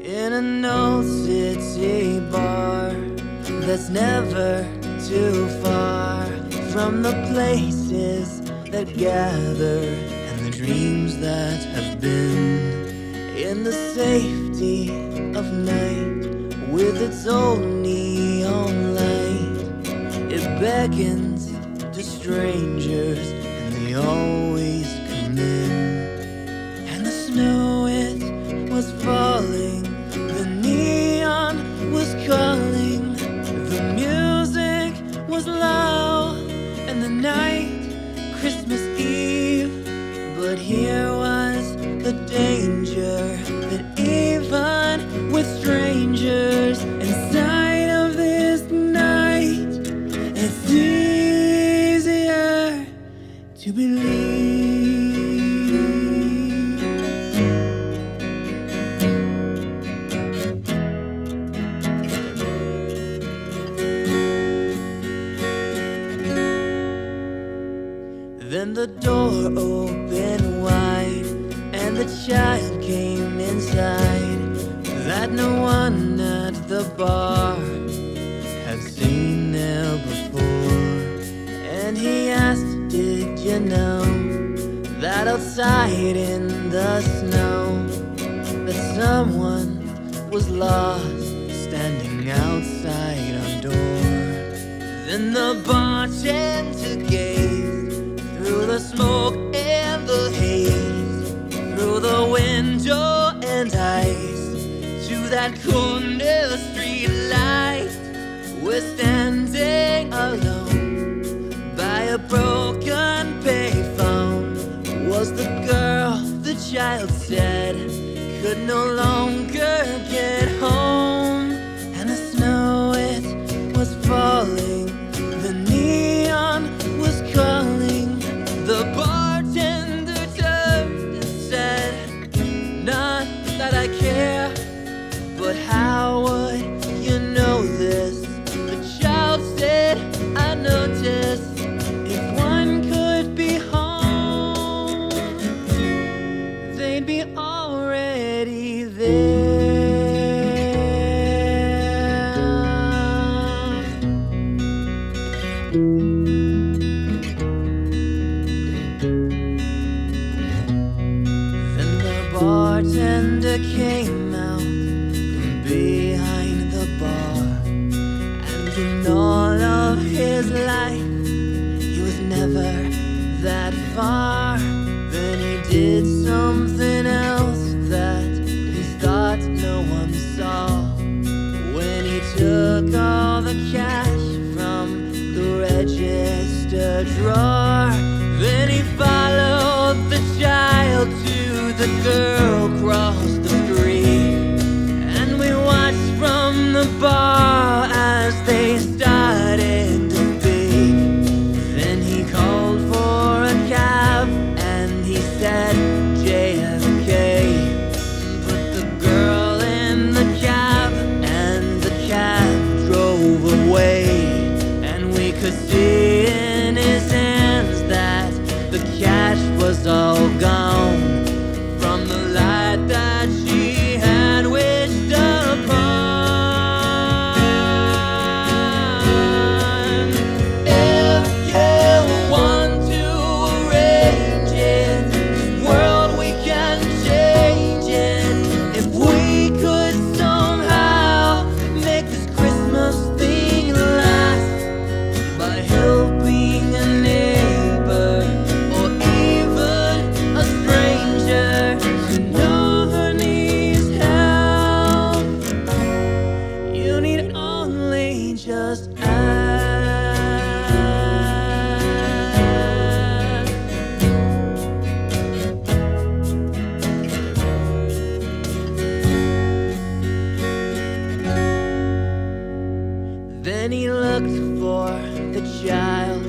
in an old city bar that's never too far from the places that gather and the dreams that have been. In the safety of night, with its old neon light, it beckons to strangers, and they always come in. And the snow, it was falling, the neon was calling, the music was low, and the night, Christmas Eve. But here was the danger, that even with strangers inside of this night, it's easier to believe. Then the door opened wide, and the child came inside, that no one at the bar had seen there before. And he asked, did you know that outside in the snow, that someone was lost standing outside our door? Then the bartender gazed through the smoke and the haze, through the window and ice, to that corner street light. We're standing alone by a broken payphone. Was the girl, the child said, could no longer get home. And the snow, it was falling, the neon was calling. The bartender turned and said, not that I care, but how would you know this? The child said, I noticed, if one could be home, they'd be already there. Bartender came out from behind the bar, and in all of his life he was never that far. Then he did something else that he thought no one saw, when he took all the cash from the register drawer. Then he followed the child to the girl across the street, and we watched from the bar as they started to speak. Then he called for a cab and he said JFK, put the girl in the cab, and the cab drove away. And we could see in his hands that the cash was all gone from the light that she had wished upon. If you want to arrange it, this world we can change it. If we could somehow make this Christmas thing last, by helping a neighbor or even a stranger to know who needs help, you need only just ask. Then he looked for the child,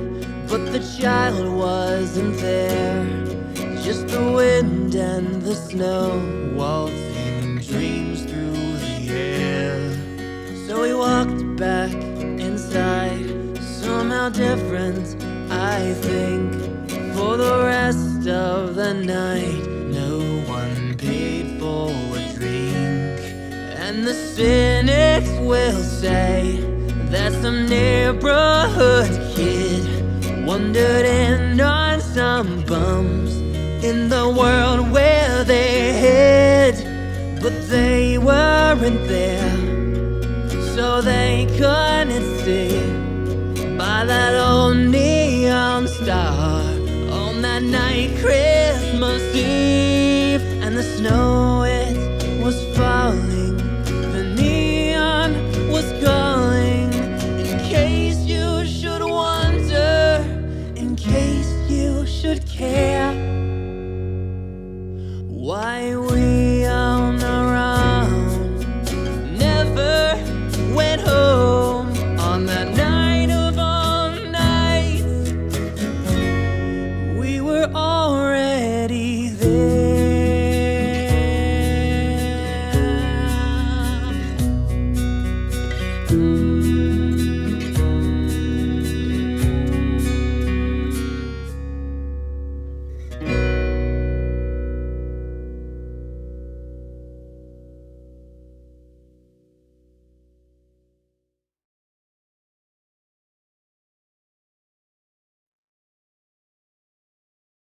but the child wasn't there. Just the wind and the snow waltzing dreams through the air. So we walked back inside, somehow different, I think. For the rest of the night, no one paid for a drink. And the cynics will say that some neighborhood kid wandered in on some bums in the world where they hid. But they weren't there, so they couldn't see by that old neon star on that night, Christmas Eve. And the snow, it was falling, the neon was calling. In case you should wonder, in case you should care, why we on our own never went home on that night of all nights. We were all